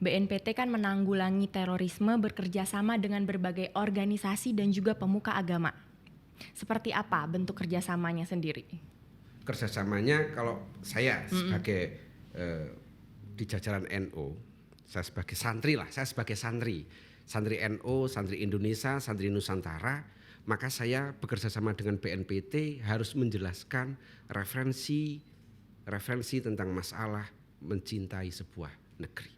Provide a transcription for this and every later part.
BNPT kan menanggulangi terorisme bekerja sama dengan berbagai organisasi dan juga pemuka agama. Seperti apa bentuk kerjasamanya sendiri? Kerjasamanya kalau saya sebagai di jajaran NU, saya sebagai santri santri NU, santri Indonesia, santri Nusantara, maka saya bekerja sama dengan BNPT harus menjelaskan referensi tentang masalah mencintai sebuah negeri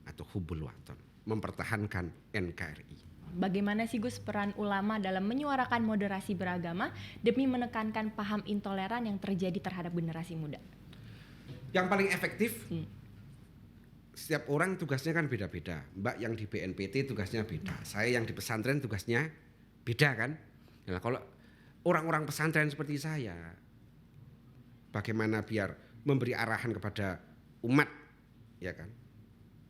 atau hubul waton, mempertahankan NKRI. Bagaimana sih Gus peran ulama dalam menyuarakan moderasi beragama demi menekankan paham intoleran yang terjadi terhadap generasi muda? Yang paling efektif, setiap orang tugasnya kan beda-beda. Mbak yang di BNPT tugasnya beda, saya yang di pesantren tugasnya beda kan. Nah, kalau orang-orang pesantren seperti saya, bagaimana biar memberi arahan kepada umat, ya kan?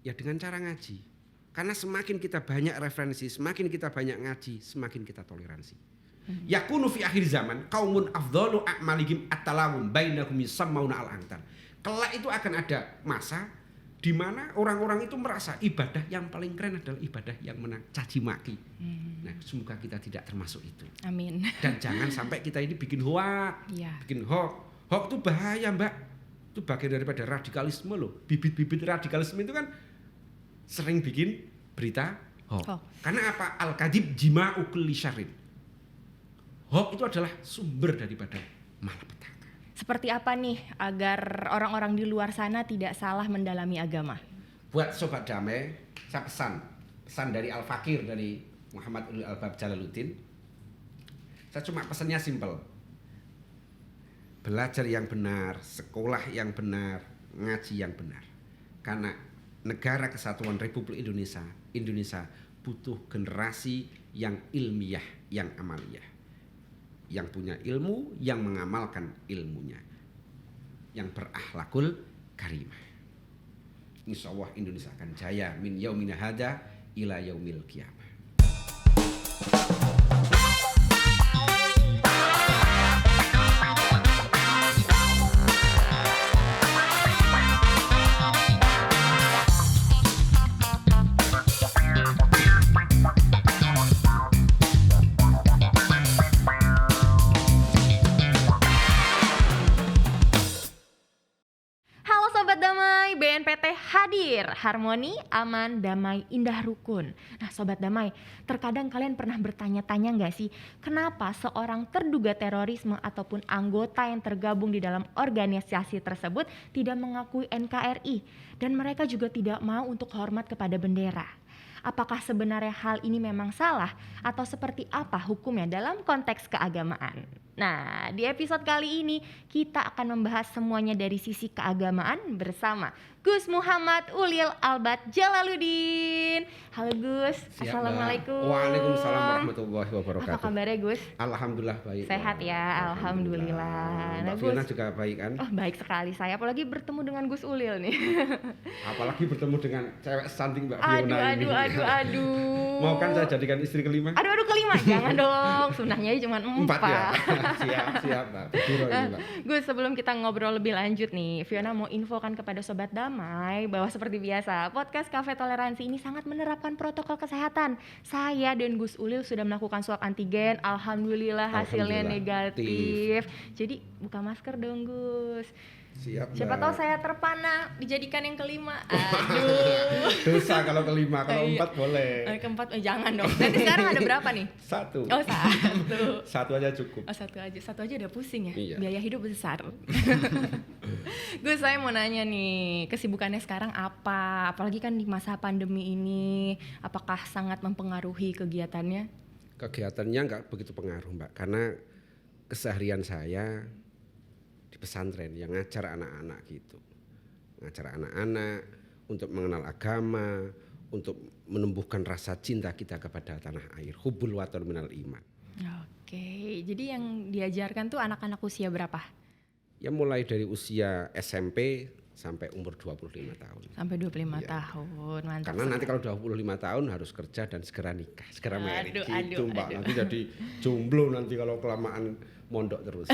Ya dengan cara ngaji. Karena semakin kita banyak referensi, semakin kita banyak ngaji, semakin kita toleransi. Yakunu fi akhir zaman qaumun afdhalu a'malihim at-talawum bainahum yusammauna al-antar. Kelak itu akan ada masa di mana orang-orang itu merasa ibadah yang paling keren adalah ibadah yang mencaci maki. Nah, semoga kita tidak termasuk itu. Amin. Dan jangan sampai kita ini bikin hoak, bikin hoak. Hoak itu bahaya, Mbak. Itu bagian daripada radikalisme loh. Bibit-bibit radikalisme itu kan sering bikin berita hoak. Karena apa? Al-kadhib jima'u kulli syarrin. Hoak itu adalah sumber daripada malapetaka. Seperti apa nih agar orang-orang di luar sana tidak salah mendalami agama? Buat Sobat Damai, saya pesan dari Al-Fakir, dari Muhammad Ulil Albab Jalaluddin. Saya cuma pesannya simpel. Belajar yang benar, sekolah yang benar, ngaji yang benar. Karena Negara Kesatuan Republik Indonesia butuh generasi yang ilmiah, yang amaliyah. Yang punya ilmu, yang mengamalkan ilmunya. Yang berakhlakul karimah. Insyaallah Indonesia akan jaya min yaumina hada ila yaumil qiyamah. BNPT hadir, harmoni, aman, damai, indah, rukun. Nah Sobat Damai, terkadang kalian pernah bertanya-tanya gak sih kenapa seorang terduga terorisme ataupun anggota yang tergabung di dalam organisasi tersebut tidak mengakui NKRI dan mereka juga tidak mau untuk hormat kepada bendera? Apakah sebenarnya hal ini memang salah atau seperti apa hukumnya dalam konteks keagamaan? Nah, di episode kali ini kita akan membahas semuanya dari sisi keagamaan bersama Gus Muhammad Ulil Albab Jalaluddin. Halo Gus, assalamualaikum. Waalaikumsalam warahmatullahi wabarakatuh. Apa kabarnya Gus? Alhamdulillah baik. Sehat ya, alhamdulillah. Mbak Fiona juga baik kan? Oh baik sekali, saya apalagi bertemu dengan Gus Ulil nih. Apalagi bertemu dengan cewek cantik Mbak Fiona ini. Aduh. Mau kan saya jadikan istri kelima? Aduh kelima, jangan dong. Sunahnya cuma 4 ya. Siap Mbak. Gus, sebelum kita ngobrol lebih lanjut nih, Fiona mau infokan kepada Sobat Damai bahwa seperti biasa podcast Cafe Toleransi ini sangat menerapkan protokol kesehatan. Saya dan Gus Ulil sudah melakukan swab antigen, alhamdulillah hasilnya negatif. Jadi buka masker dong Gus. Siap, siapa tahu saya terpana dijadikan yang kelima. Aduh. Dosa kalau kelima, kalau 4 boleh. Keempat jangan dong. Nanti sekarang ada berapa nih? 1. Oh 1. 1 aja cukup. Oh 1 aja. 1 aja udah pusing ya. Iya. Biaya hidup besar. Gus, saya mau nanya nih, kesibukannya sekarang apa? Apalagi kan di masa pandemi ini, apakah sangat mempengaruhi kegiatannya? Kegiatannya nggak begitu pengaruh Mbak, karena keseharian saya di pesantren yang ngajar anak-anak gitu, ngajar anak-anak untuk mengenal agama, untuk menumbuhkan rasa cinta kita kepada tanah air, hubbul waton minal iman. Oke, jadi yang diajarkan tuh anak-anak usia berapa? Ya mulai dari usia SMP sampai umur 25 tahun. Sampai 25 tahun, mantap. Karena nanti kalau 25 tahun harus kerja dan segera nikah, segera married gitu Mbak. Nanti jadi jomblo nanti kalau kelamaan mondok terus.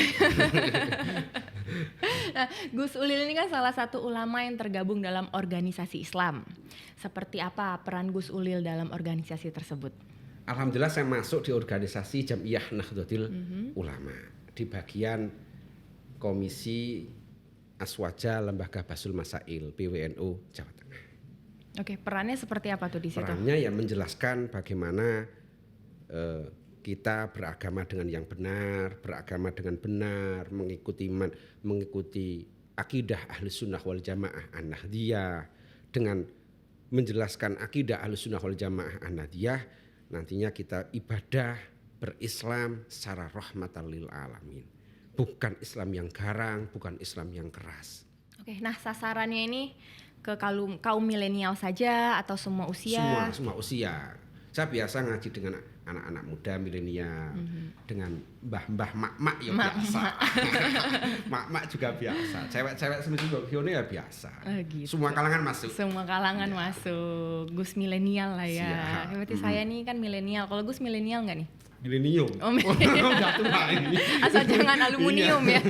Nah, Gus Ulil ini kan salah satu ulama yang tergabung dalam organisasi Islam. Seperti apa peran Gus Ulil dalam organisasi tersebut? Alhamdulillah saya masuk di organisasi Jam'iyah Nahdlatul Ulama di bagian Komisi Aswaja Lembaga Basul Masail PWNU Jawa Tengah. Oke, perannya seperti apa tuh di situ? Perannya ya menjelaskan bagaimana kita beragama dengan yang benar, beragama dengan benar, mengikuti akidah Ahlus Sunnah wal Jamaah An-Nahdliyah. Dengan menjelaskan akidah Ahlus Sunnah wal Jamaah An-Nahdliyah, nantinya kita ibadah berislam secara rahmatan lil alamin. Bukan Islam yang garang, bukan Islam yang keras. Oke, nah sasarannya ini ke kaum milenial saja atau semua usia? Semua usia. Saya biasa ngaji dengan anak-anak muda milenial, dengan mbah-mbah mak-mak ya biasa. Mak-mak juga biasa. Cewek-cewek semisal ya biasa. Gitu. Semua kalangan masuk. Semua kalangan masuk. Gus milenial lah ya. Berarti saya nih kan milenial. Kalau Gus milenial nggak nih? Milenium. Oh, Udah tua ini. asal jangan aluminium ya.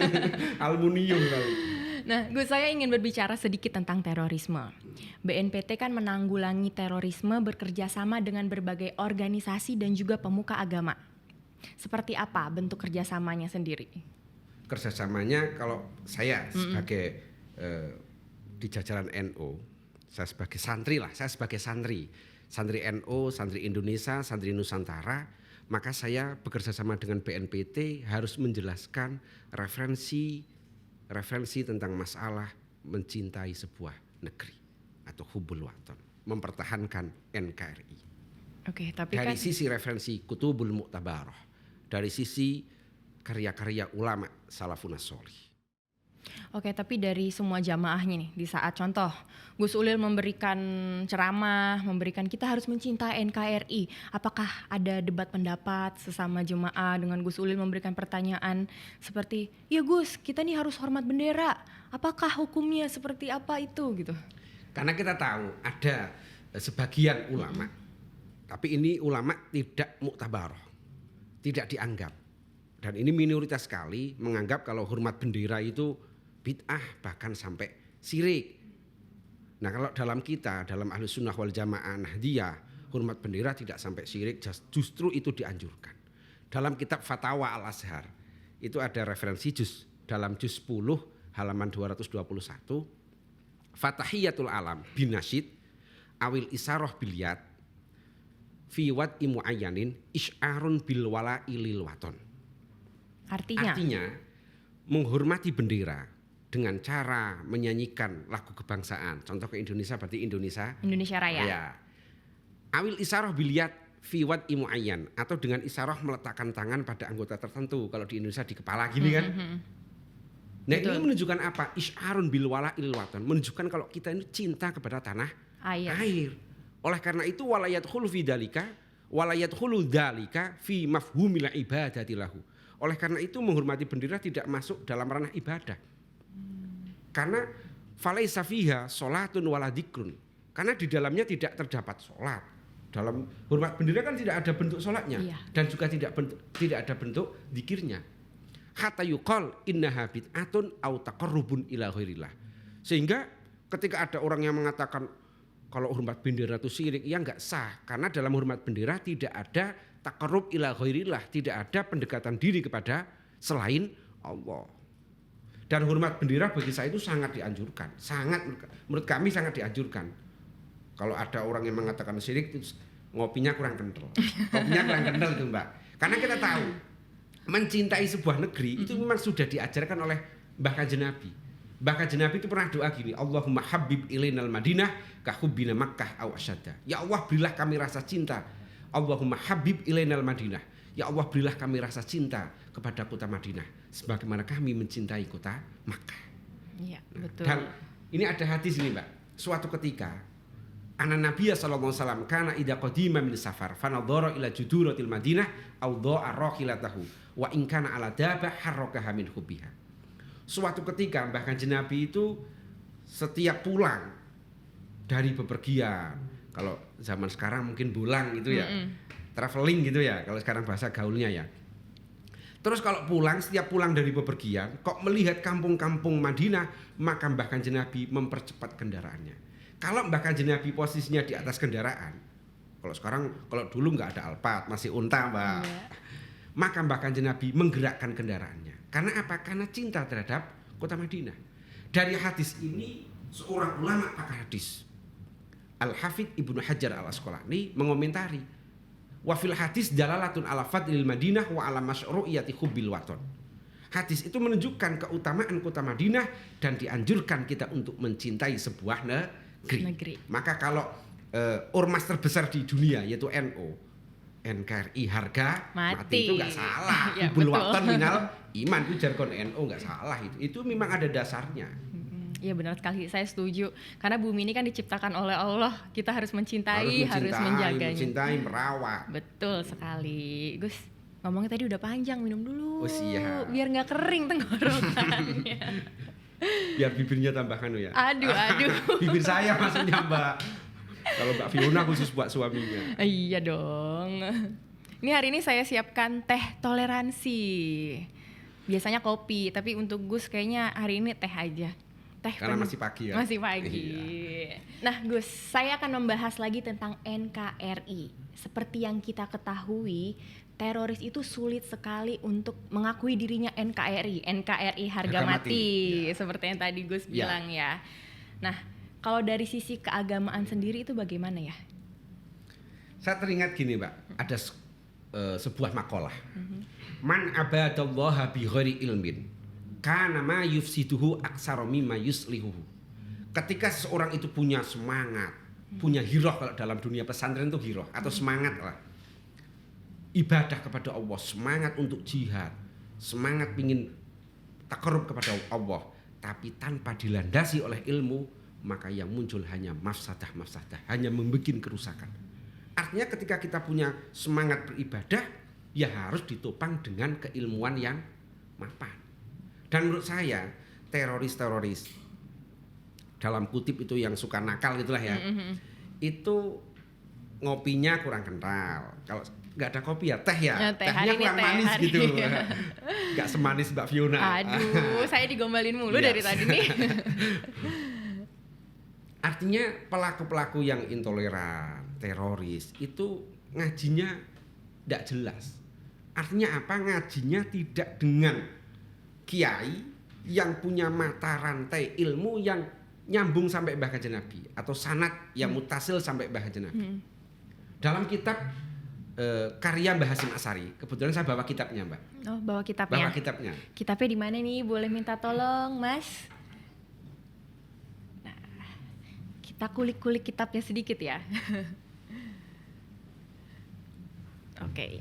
Aluminium kalau. Nah, Gus, saya ingin berbicara sedikit tentang terorisme. BNPT kan menanggulangi terorisme bekerja sama dengan berbagai organisasi dan juga pemuka agama. Seperti apa bentuk kerjasamanya sendiri? Kerjasamanya kalau saya sebagai di jajaran NU, saya sebagai santri lah, santri NU, santri Indonesia, santri Nusantara, maka saya bekerja sama dengan BNPT harus menjelaskan referensi tentang masalah mencintai sebuah negeri atau hubul waton, mempertahankan NKRI. Oke, tapi dari kan sisi referensi kutubul mu'tabarah, dari sisi karya-karya ulama salafun sholih. Oke, tapi dari semua jamaahnya nih, di saat contoh Gus Ulil memberikan ceramah, memberikan kita harus mencintai NKRI, apakah ada debat pendapat sesama jemaah dengan Gus Ulil memberikan pertanyaan seperti, ya Gus, kita nih harus hormat bendera, apakah hukumnya seperti apa itu gitu? Karena kita tahu ada sebagian ulama, tapi ini ulama tidak muktabaroh, tidak dianggap. Dan ini minoritas sekali menganggap kalau hormat bendera itu bid'ah, bahkan sampai syirik. Nah kalau dalam Ahlus Sunnah wal Jamaah Nahdliyah, hormat bendera tidak sampai syirik, justru itu dianjurkan. Dalam kitab Fatawa Al-Azhar, itu ada referensi dalam juz 10 halaman 221, Fatahiyatul alam binasyid awil isaroh bilyat fi wad'i muayyanin isy'arun bil wala'i lil waton. Artinya menghormati bendera dengan cara menyanyikan lagu kebangsaan. Contoh ke Indonesia berarti Indonesia Raya. Ya. Awil isaroh bilyat fi wad'i muayyan, atau dengan isaroh meletakkan tangan pada anggota tertentu. Kalau di Indonesia di kepala gini kan. Nah, ini menunjukkan apa? Isy'arun bil wala'il waton, menunjukkan kalau kita ini cinta kepada tanah air. Oleh karena itu walayadkhulu fi dzalika walayadkhulu dzalika fi mafhumil ibadati lahu. Oleh karena itu menghormati bendera tidak masuk dalam ranah ibadah. Karena falaisa fiha sholatun wala dzikrun. Karena di dalamnya tidak terdapat sholat. Dalam hormat bendera kan tidak ada bentuk sholatnya, dan juga tidak ada bentuk dzikirnya. Hatta yuqal innaha bid'atun aw taqarrubun ila ghairillah. Sehingga ketika ada orang yang mengatakan kalau hormat bendera itu syirik, ya enggak sah, karena dalam hormat bendera tidak ada taqarrub ila ghairillah, tidak ada pendekatan diri kepada selain Allah. Dan hormat bendera bagi saya itu sangat dianjurkan, menurut kami sangat dianjurkan. Kalau ada orang yang mengatakan syirik itu ngopinya kurang kental. Kopinya kurang kental itu, Mbak. Karena kita tahu mencintai sebuah negeri itu memang sudah diajarkan oleh Mbah Kanjeng Nabi. Mbah Kanjeng Nabi itu pernah doa gini, Allahumma habib ilainal Madinah ka hubbina Makkah aw asyadda. Ya Allah, berilah kami rasa cinta. Allahumma habib ilainal Madinah. Ya Allah, berilah kami rasa cinta kepada kota Madinah sebagaimana kami mencintai kota Makkah. Iya, betul. Dan ini ada hadis ini, Mbak. Suatu ketika Anak Nabi sallallahu alaihi wasallam kana idza qadima min safar fanadhara ila juduratil Madinah aw dha'a raqilatahu wa in kana ala dabah harrakaha min hubbiha. Suatu ketika Mbah Kanjeng Nabi itu setiap pulang dari bepergian, kalau zaman sekarang mungkin bulang gitu ya, traveling gitu ya, kalau sekarang bahasa gaulnya ya. Terus kalau setiap pulang dari bepergian, kok melihat kampung-kampung Madinah, maka Mbah Kanjeng Nabi mempercepat kendaraannya. Kalau Mbah Kanjeng Nabi posisinya di atas kendaraan, kalau dulu nggak ada Alphard, masih unta Mbak. Maka Mbah Kanjeng Nabi menggerakkan kendaraannya. Karena apa? Karena cinta terhadap kota Madinah. Dari hadis ini, seorang ulama pakar hadis, Al-Hafidz Ibnu Hajar Al-Asqalani mengomentari, wa fil hadis dalalatun ala fadlil Madinah wa ala masyru'iyati hubbil waton. Hadis itu menunjukkan keutamaan kota Madinah dan dianjurkan kita untuk mencintai sebuah negeri. Maka kalau ormas terbesar di dunia yaitu NU, NKRI harga mati itu nggak salah. Ya, Hubbil waton minal iman, itu jargon NU nggak salah itu. Itu memang ada dasarnya. Iya benar sekali, saya setuju. Karena bumi ini kan diciptakan oleh Allah, kita harus mencintai, harus menjaganya. Mencintai, merawat. Betul sekali. Gus, ngomongnya tadi udah panjang, minum dulu. Oh siap. Biar nggak kering tenggorokannya. Biar bibirnya tambah ya. Aduh. Bibir saya maksudnya Mbak. Kalau Mbak Fiona khusus buat suaminya. Iya dong. Ini hari ini saya siapkan teh toleransi. Biasanya kopi, tapi untuk Gus kayaknya hari ini teh aja. Karena masih pagi ya. Masih pagi. Iya. Nah Gus, saya akan membahas lagi tentang NKRI. Seperti yang kita ketahui, teroris itu sulit sekali untuk mengakui dirinya NKRI. NKRI harga mati. Ya. Seperti yang tadi Gus bilang ya. Nah, kalau dari sisi keagamaan sendiri itu bagaimana ya? Saya teringat gini Mbak, ada sebuah makalah. Man abadallaha bi ghairi ilmin kana ma yufsiduhu aksara mimma yuslihuhu. Ketika seseorang itu punya semangat, punya hiroh, kalau dalam dunia pesantren itu hiroh atau semangat lah, ibadah kepada Allah, semangat untuk jihad, semangat ingin takarrub kepada Allah, tapi tanpa dilandasi oleh ilmu, maka yang muncul hanya mafsadah, hanya membuat kerusakan. Artinya ketika kita punya semangat beribadah, ya harus ditopang dengan keilmuan yang mapan. Dan menurut saya teroris dalam kutip itu yang suka nakal gitulah ya, itu ngopinya kurang kental. Kalau nggak ada kopi ya teh ya, tehnya kurang manis gitu, nggak semanis Mbak Fiona. Aduh, saya digombalin mulu dari tadi nih. Artinya pelaku-pelaku yang intoleran, teroris itu ngajinya tidak jelas. Artinya apa? Ngajinya tidak dengan kiai yang punya mata rantai ilmu yang nyambung sampai Mbah Kanjeng Nabi atau sanad yang mutasil sampai Mbah Kanjeng Nabi. Dalam kitab karya Mbah Hasyim Asy'ari, kebetulan saya bawa kitabnya Mbak. Oh, bawa kitabnya. Bawa kitabnya. Kitabnya di mana nih? Boleh minta tolong, Mas? Nah, kita kulik-kulik kitabnya sedikit ya. Oke.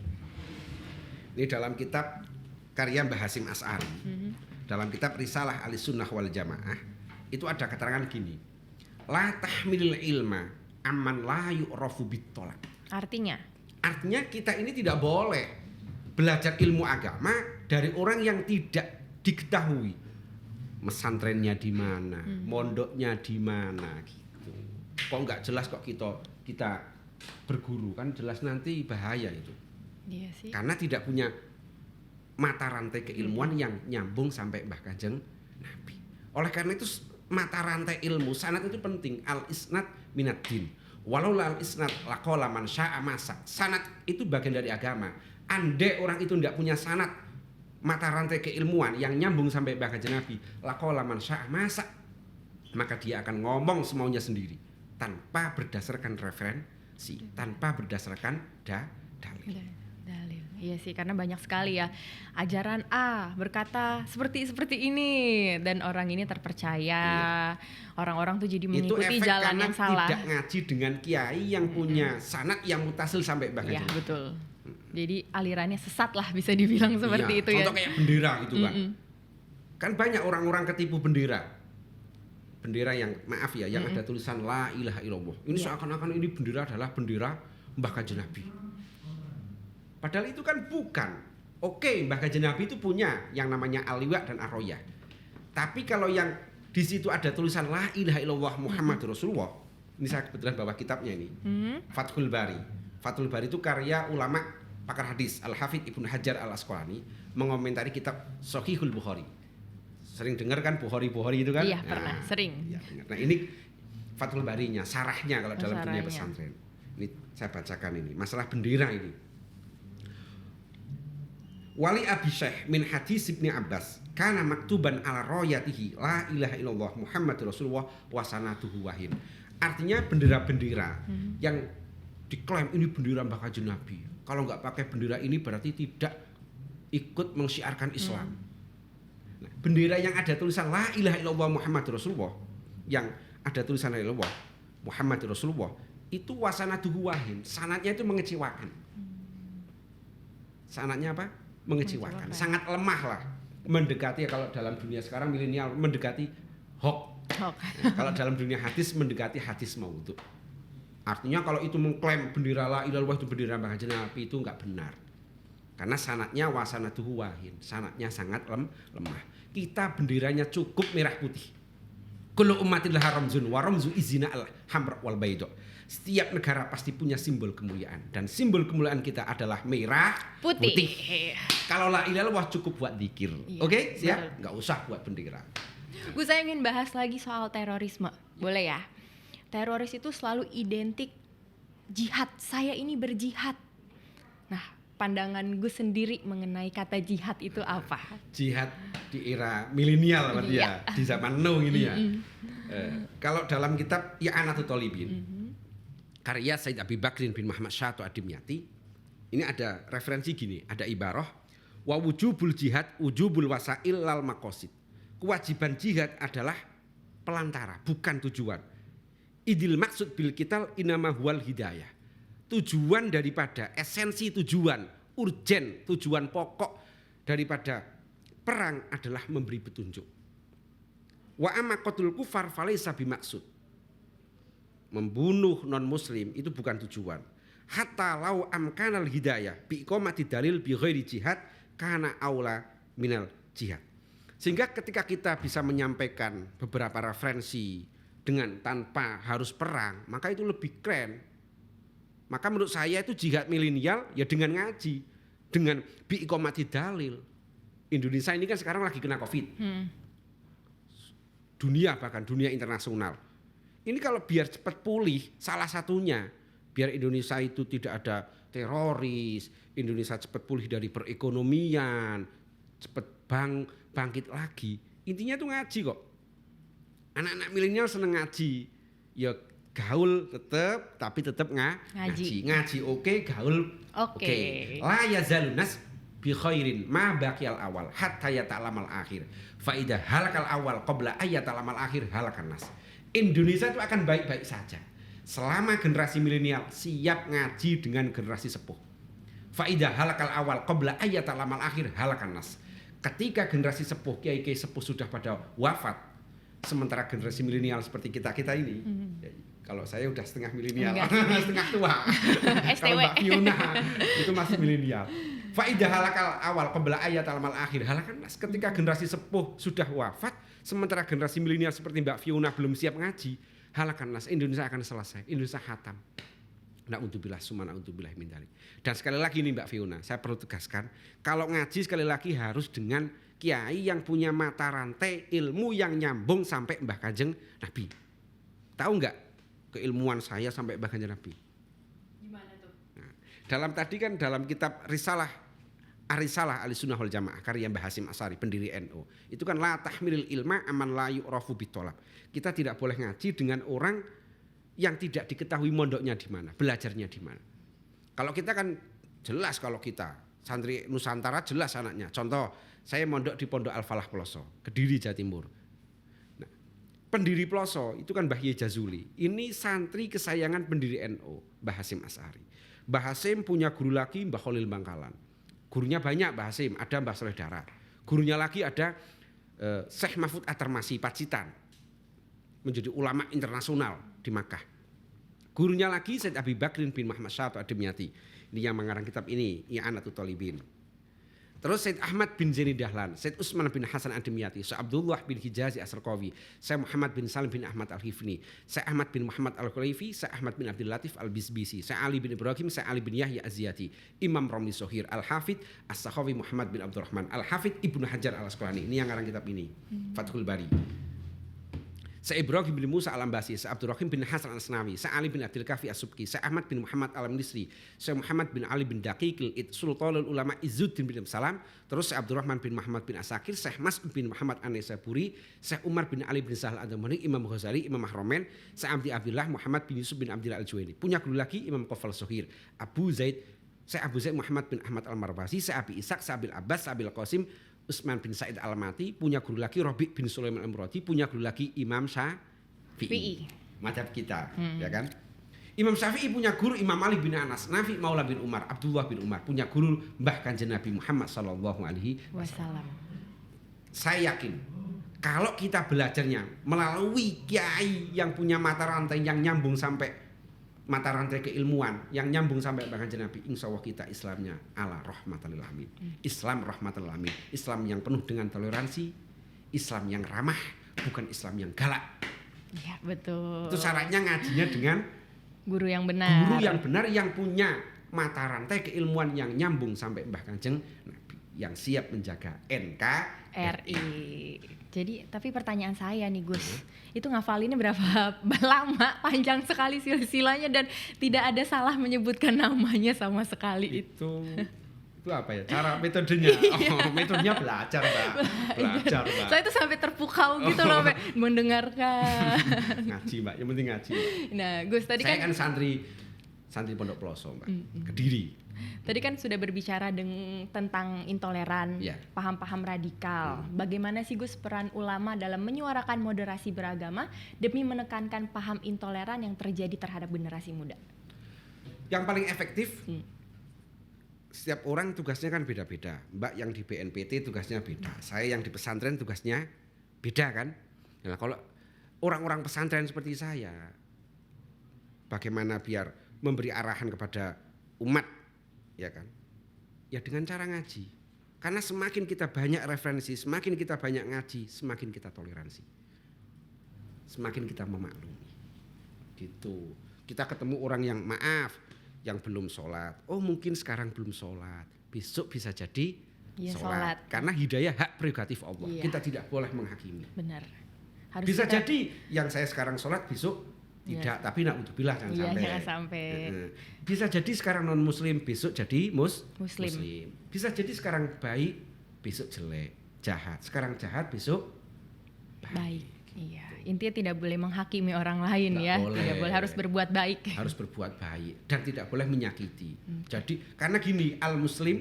Ini dalam kitab karya Mbah Hasyim Asy'ari. Dalam kitab Risalah Ahlussunnah wal Jamaah itu ada keterangan gini. La tahmilil ilma amman la yu'rafu bitolak. Artinya kita ini tidak boleh belajar ilmu agama dari orang yang tidak diketahui mesantrennya di mana, mondoknya di mana gitu. Kok nggak jelas kok kita berguru, kan jelas nanti bahaya itu. Iya sih. Karena tidak punya mata rantai keilmuan yang nyambung sampai Mbah Kanjeng Nabi. Oleh karena itu mata rantai ilmu sanad itu penting. Al isnad minad din. Walau al isnad laqala man syaa masa. Sanad itu bagian dari agama. Andai orang itu tidak punya sanad, mata rantai keilmuan yang nyambung sampai Mbah Kanjeng Nabi, laqala man syaa masa, maka dia akan ngomong semaunya sendiri tanpa berdasarkan referensi, tanpa berdasarkan dalil. Iya sih, karena banyak sekali ya ajaran A berkata seperti ini dan orang ini terpercaya. Orang-orang tuh jadi mengikuti jalan yang salah. Tidak ngaji dengan kiai yang punya sanad yang mutasil sampai Mbah Kanjeng. Iya, betul. Jadi alirannya sesat lah bisa dibilang seperti itu ya. Contoh kayak bendera gitu kan. Kan banyak orang-orang ketipu bendera. Bendera yang maaf ya, yang ada tulisan la ilaha illallah. Ini seakan-akan ini bendera adalah bendera Mbah Kanjeng Nabi. Padahal itu kan bukan. Oke, Mbah Kanjeng Nabi itu punya yang namanya Al-Liwa dan Ar-Royah. Tapi kalau yang di situ ada tulisan La ilaha illallah Muhammadur Rasulullah. Ini saya kebetulan bawa kitabnya ini. Fathul Bari. Fathul Bari itu karya ulama pakar hadis Al-Hafidz Ibnu Hajar Al-Asqalani mengomentari kitab Shahihul Bukhari. Sering dengar kan Bukhari itu kan? Iya, pernah, sering. Ya, nah, ini Fathul Barinya, sarahnya kalau dalam dunia Sarahnya. pesantren. Ini saya bacakan ini, masalah bendera ini. Wali Abi Syekh min hadis Ibnu Abbas kana maktuban ala royatihi la ilaha illallah Muhammadur Rasulullah wa sanatuhu wahin. Artinya bendera-bendera yang diklaim ini bendera Mbah Kanjeng Nabi. Kalau nggak pakai bendera ini berarti tidak ikut mensyiarkan Islam. Nah, bendera yang ada tulisan la ilaha illallah Muhammadur Rasulullah, yang ada tulisan la ilaha illallah Muhammadur Rasulullah, itu wasanatuhu wahin. Sanatnya itu mengecewakan. Sanatnya apa? Mengecewakan. Sangat lemah lah. Mendekati, kalau dalam dunia sekarang milenial mendekati hoax. Kalau dalam dunia hadis mendekati hadis maudhu. Artinya kalau itu mengklaim bendera la ilaha illallah itu bendera Mbah Kanjeng Nabi, itu enggak benar. Karena sanatnya wasanatuhu wahin. Sanatnya sangat lemah. Kita benderanya cukup merah putih. Kullu ummatin laha ramzun wa ramzu izina al hamra wal bayda. Setiap negara pasti punya simbol kemuliaan, dan simbol kemuliaan kita adalah merah putih. Kalau la ilaha illallah cukup buat zikir. Iya, Oke, siap? Enggak usah buat bendera. Gus, saya ingin bahas lagi soal terorisme. Boleh ya? Teroris itu selalu identik jihad. Saya ini berjihad. Nah, pandangan Gus sendiri mengenai kata jihad itu apa? Jihad di era milenial berarti ya, di zaman now ini ya. Kalau dalam kitab I'anatul Thalibin, karya Said Abi Bakrin bin Muhammad Syahto Ad-Dimyati, ini ada referensi gini, ada ibarah wa wujubul jihad wujubul wasail lal maqasid. Kewajiban jihad adalah pelantara, bukan tujuan. Idil maksud bil qital inama huwal hidayah. Tujuan daripada, esensi tujuan, urgen, tujuan pokok daripada perang adalah memberi petunjuk. Wa amma qatlul kufar falaysa bimaksud. Membunuh non muslim itu bukan tujuan. Hatta lau amkanal hidayah bi iqamati dalil bi ghairi jihad kana aula minal jihad. Sehingga ketika kita bisa menyampaikan beberapa referensi dengan tanpa harus perang, maka itu lebih keren. Maka menurut saya itu jihad milenial ya dengan ngaji, dengan bi iqamati dalil. Indonesia ini kan sekarang lagi kena Covid. Dunia, bahkan dunia internasional. Ini kalau biar cepat pulih, salah satunya biar Indonesia itu tidak ada teroris, Indonesia cepat pulih dari perekonomian, cepat bangkit lagi. Intinya tuh ngaji kok. Anak-anak milenial seneng ngaji. Ya gaul tetap, tapi tetap ngaji. Ngaji oke, gaul oke. La yazalunas bi khairin ma baqiyal awal hatta yata'lamal akhir. Fa idza halakal awal qabla ayyata'lamal akhir halakan nas. Indonesia itu akan baik-baik saja selama generasi milenial siap ngaji dengan generasi sepuh. Fa idza halakal awal qabla ayyata'lamal akhir halakan nas. Ketika generasi sepuh, kiai-kiai sepuh sudah pada wafat, sementara generasi milenial seperti kita ini, ya, kalau saya udah setengah milenial, setengah tua. Kalau Mbak Fiona itu masih milenial. Faidah halakal awal qabla ayatal mal akhir halakan nas. Ketika generasi sepuh sudah wafat, sementara generasi milenial seperti Mbak Fiona belum siap ngaji, halakan nas. Indonesia akan selesai. Indonesia khatam. Na'udzubillah summa na'udzubillah min dzalik. Dan sekali lagi nih Mbak Fiona, saya perlu tegaskan, kalau ngaji sekali lagi harus dengan kiai yang punya mata rantai ilmu yang nyambung sampai Mbah Kanjeng Nabi. Tahu nggak keilmuan saya sampai Mbah Kanjeng Nabi? Gimana tuh? Nah, dalam kitab Risalah Ar-Risalah Ahlussunnah wal Jamaah karya Mbah Hasyim Asy'ari pendiri NU. Itu kan la tahmilil ilma aman la yu'rafu bitolab. Kita tidak boleh ngaji dengan orang yang tidak diketahui mondoknya di mana, belajarnya di mana. Kalau kita kan jelas, kalau kita santri Nusantara jelas anaknya. Contoh, saya mondok di Pondok Al-Falah Ploso, Kediri, Jawa Timur. Nah, pendiri Ploso itu kan Mbah Ye Jazuli. Ini santri kesayangan pendiri NU, Mbah Hasyim Asy'ari. Mbah Hasyim punya guru lagi Mbah Khalil Bangkalan. Gurunya banyak Mbah Hasyim, ada Mbah Soleh Dara. Gurunya lagi ada Syekh Mahfud At-Tarmasi Pacitan. Menjadi ulama internasional di Makkah. Gurunya lagi Said Abi Bakrin bin Muhammad Syahto Ad-Dimyati. Ini yang mengarang kitab ini, I'anatul Thalibin. Terus Said Ahmad bin Zaini Dahlan, Said Utsman bin Hasan Ad-Dimyati, Syekh Abdullah bin Hijazi As-Sarqawi, Syekh Muhammad bin Salim bin Ahmad Al-Hifni, Syekh Ahmad bin Muhammad Al-Khulaifi, Syekh Ahmad bin Abdul Latif Al-Bisbisi, Syekh Ali bin Ibrahim, Syekh Ali bin Yahya Az-Ziyati, Imam Romli Sohir, Al-Hafidh As-Sakhawi Muhammad bin Abdurrahman, Al-Hafidh Ibnu Hajar Al-Asqalani. Ini yang ngarang kitab ini, Fathul Bari. Syekh Ibrahim bin Musa Al-Ambasi, Syekh Abdurrahim bin Hasan Al-Asnawi, Syekh Ali bin Abdul Kafi As-Subki, Syekh Ahmad bin Muhammad Al-Misri, Syekh Muhammad bin Ali bin Daqiqil Id, Sultanul Ulama Izzuddin bin Salam, terus Syekh Abdurrahman bin Muhammad bin Asakir, Syekh Mas'ud bin Muhammad An-Naisaburi, Syekh Umar bin Ali bin Sahal Ad-Damani, Imam Ghazali, Imam Mahromen, Syekh Abdi Abdullah Muhammad bin Yusuf bin Abdillah Al-Juwaini. Punya guru lagi Imam Qafal Sohir, Syekh Abu Zaid Muhammad bin Ahmad Al-Marwazi, Syekh Abi Ishaq, Syekh Abil Abbas, Syekh Abil Qasim, Utsman bin Said Al-Mati, punya guru lagi Rabi' bin Sulaiman Al-Muradi, punya guru lagi Imam Syafi'i, madhab kita, ya kan? Imam Syafi'i punya guru Imam Malik bin Anas, Nafi Maula bin Umar, Abdullah bin Umar, punya guru Mbah Kanjeng Nabi Muhammad sallallahu alaihi wasallam. Saya yakin kalau kita belajarnya melalui kiai yang punya mata rantai yang nyambung sampai mata rantai keilmuan yang nyambung sampai Mbah Kanjeng Nabi, insya Allah kita Islamnya ala rahmatal alamin. Islam rahmatal alamin, Islam yang penuh dengan toleransi, Islam yang ramah, bukan Islam yang galak. Ya, betul. Itu syaratnya ngajinya dengan guru yang benar. Guru yang benar yang punya mata rantai keilmuan yang nyambung sampai Mbah Kanjeng Nabi, yang siap menjaga NKRI. Jadi, tapi pertanyaan saya nih Gus, itu ngafalinnya berapa lama? Panjang sekali silsilanya dan tidak ada salah menyebutkan namanya sama sekali. Itu apa ya? Cara metodenya. Oh, metodenya belajar, Mbak. Belajar, Mbak. Saya itu sampai terpukau gitu loh, Mbak, mendengarkan. Ngaji, Mbak. Yang penting ngaji. Nah, Gus tadi saya kan santri Pondok Peloso, Mbak. Kediri. Tadi kan sudah berbicara tentang intoleran, paham-paham radikal. Bagaimana sih Gus peran ulama dalam menyuarakan moderasi beragama demi menekankan paham intoleran yang terjadi terhadap generasi muda? Yang paling efektif, setiap orang tugasnya kan beda-beda. Mbak yang di BNPT tugasnya beda. Saya yang di pesantren tugasnya beda kan. Nah, kalau orang-orang pesantren seperti saya, bagaimana biar memberi arahan kepada umat, ya kan? Ya dengan cara ngaji. Karena semakin kita banyak referensi, semakin kita banyak ngaji, semakin kita toleransi. Semakin kita memaklumi. Gitu. Kita ketemu orang yang maaf, yang belum sholat. Oh mungkin sekarang belum sholat, besok bisa jadi sholat. Karena hidayah hak prerogatif Allah. Kita tidak boleh menghakimi. Benar. Bisa jadi yang saya sekarang sholat besok tidak, tapi na'udzubillah jangan sampai. Bisa jadi sekarang non muslim, besok jadi muslim. Bisa jadi sekarang baik, besok jelek, jahat. Sekarang jahat, besok baik. Iya, intinya tidak boleh menghakimi orang lain, tidak boleh, harus berbuat baik. Harus berbuat baik dan tidak boleh menyakiti. Jadi karena gini, al muslim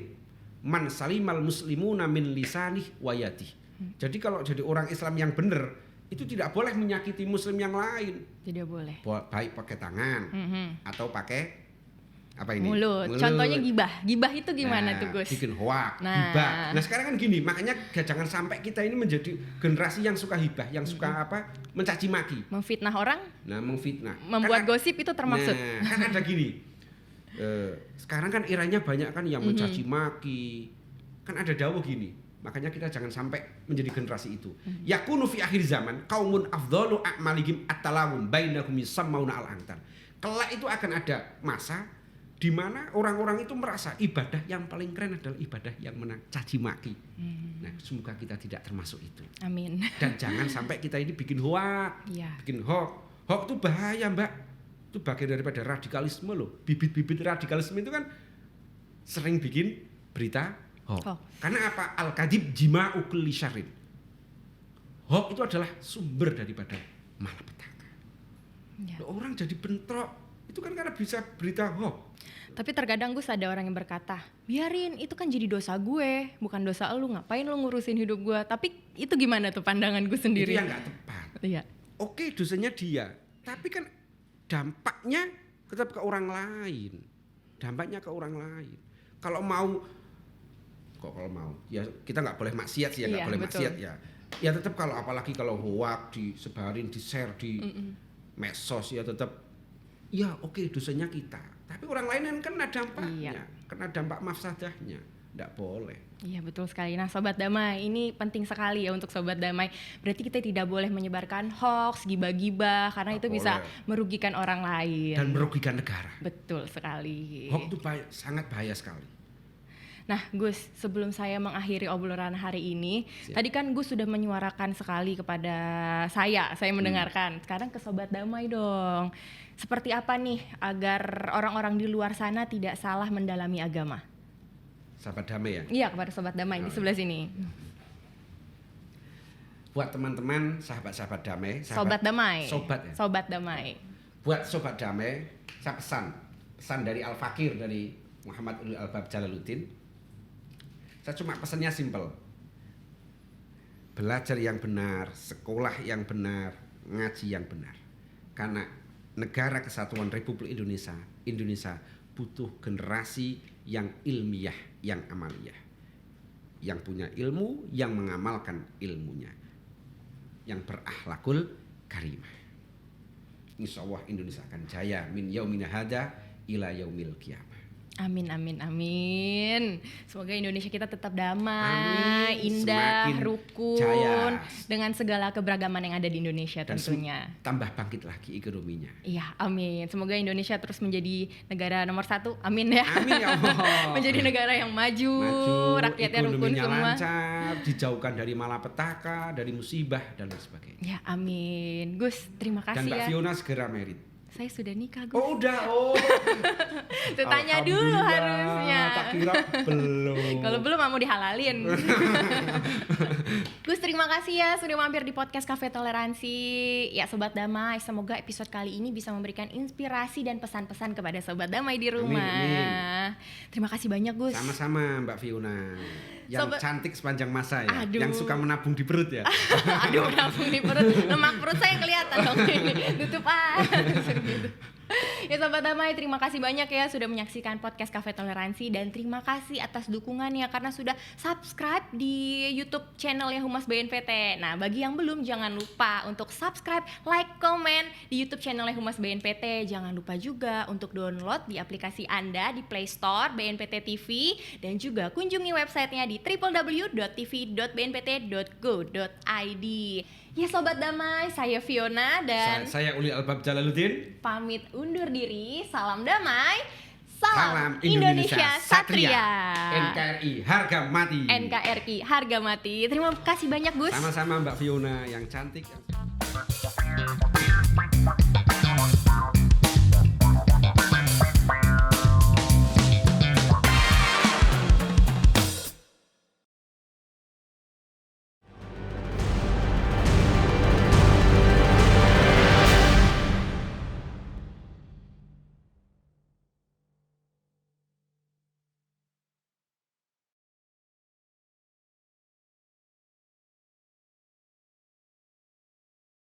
man salimal muslimuna min lisanih wa yadih. Jadi kalau jadi orang Islam yang benar, itu tidak boleh menyakiti muslim yang lain. Tidak boleh. Baik pakai tangan atau pakai apa ini? Mulut. Contohnya gibah. Gibah itu gimana tuh Gus? Bikin hoak, hibah. Nah sekarang kan gini, makanya jangan sampai kita ini menjadi generasi yang suka hibah, yang suka mencaci maki. Memfitnah orang? Nah memfitnah. Membuat gosip itu termaksud. Nah kan ada gini. Sekarang kan eranya banyak kan yang mencaci maki. Kan ada dawuh gini. Makanya kita jangan sampai menjadi generasi itu. Yakunu fi akhir zaman qaumun afdhalu a'malihim at-talawun bainahum yusammauna al-antar. Kelak itu akan ada masa di mana orang-orang itu merasa ibadah yang paling keren adalah ibadah yang mencaci maki. Nah, semoga kita tidak termasuk itu. Amin. Dan jangan sampai kita ini bikin hoak. Bikin hoak. Hoak itu bahaya, Mbak. Itu bagian daripada radikalisme loh. Bibit-bibit radikalisme itu kan sering bikin berita hoak. Karena apa? Al-kadhib jima'u kulli syarrin. Hoak itu adalah sumber daripada malapetaka. Orang jadi bentrok itu kan karena bisa berita hoak. Tapi terkadang Gus ada orang yang berkata, biarin itu kan jadi dosa gue, bukan dosa lu, ngapain lu ngurusin hidup gue. Tapi itu gimana tuh pandangan gue sendiri? Itu yang gak tepat. Oke dosanya dia, tapi kan dampaknya tetap ke orang lain. Dampaknya ke orang lain. Kalau mau ya kita nggak boleh maksiat sih ya, nggak boleh maksiat ya. Ya tetap kalau apalagi kalau hoak disebarin, di-share di medsos ya tetap ya oke dosanya kita. Tapi orang lain kan kena dampaknya, kena dampak mafsadahnya. Tidak boleh. Iya betul sekali. Nah Sobat Damai, ini penting sekali ya untuk Sobat Damai. Berarti kita tidak boleh menyebarkan hoax, gibah-gibah, karena Nggak itu bisa boleh. merugikan orang lain. Dan merugikan negara. Betul sekali. Hoax itu sangat bahaya sekali. Nah Gus, sebelum saya mengakhiri obrolan hari ini, Siap. tadi kan Gus sudah menyuarakan sekali kepada saya mendengarkan. Sekarang ke Sobat Damai dong. Seperti apa nih agar orang-orang di luar sana tidak salah mendalami agama? Sahabat damai ya. Iya, kepada Sobat Damai di sebelah sini. Buat teman-teman, sahabat-sahabat damai, Sobat Damai. sobat ya. Sobat Damai. Buat sobat damai, saya pesan dari Al-Fakir, dari Muhammad Ulil Albab Jalaluddin. Saya cuma pesannya simpel. Belajar yang benar, sekolah yang benar, ngaji yang benar. Karena negara kesatuan Republik Indonesia butuh generasi yang ilmiah, yang amaliyah. Yang punya ilmu, yang mengamalkan ilmunya. Yang berakhlakul karimah. Insyaallah Indonesia akan jaya min yaumina hada ila yaumil qiyamah. Amin, amin, amin. Semoga Indonesia kita tetap damai, Amin. indah, Semakin rukun, jaya. dengan segala keberagaman yang ada di Indonesia Dan tentunya. tambah bangkit lagi ekonominya. Iya, amin. Semoga Indonesia terus menjadi negara nomor 1, amin ya. Amin ya Allah. Menjadi negara yang maju, rakyatnya rukun ekonominya semua. lancar, dijauhkan dari malapetaka, dari musibah dan lain sebagainya. Ya, amin. Gus, terima Dan kasih Mbak ya. Fiona segera merit. Saya sudah nikah, Gus. Oh udah, oh. Tuh, tanya dulu Alhamdulillah, harusnya. Tak kira belum. Kalau belum mau dihalalin. Gus, terima kasih ya sudah mampir di podcast Cafe Toleransi. Ya Sobat Damai, semoga episode kali ini bisa memberikan inspirasi dan pesan-pesan kepada Sobat Damai di rumah. Amin. Terima kasih banyak Gus. Sama-sama Mbak Fiona. Yang Sobat- cantik sepanjang masa ya. Aduh. Yang suka menabung di perut ya. Aduh, nabung di perut, lemak perut saya kelihatan dong ini. Tutup gitu. Ya Sobat Damai, terima kasih banyak ya sudah menyaksikan podcast Cafe Toleransi, dan terima kasih atas dukungannya karena sudah subscribe di YouTube channelnya Humas BNPT. Nah, bagi yang belum jangan lupa untuk subscribe, like, komen di YouTube channelnya Humas BNPT. Jangan lupa juga untuk download di aplikasi Anda di Play Store BNPT TV, dan juga kunjungi websitenya di www.tv.bnpt.go.id. Ya Sobat Damai, saya Fiona dan Saya Uli Albab Jalaluddin. pamit undur diri. Salam damai. Salam Indonesia Satria. Satria. NKRI harga mati. NKRI harga mati. Terima kasih banyak Gus. Sama-sama Mbak Fiona yang cantik.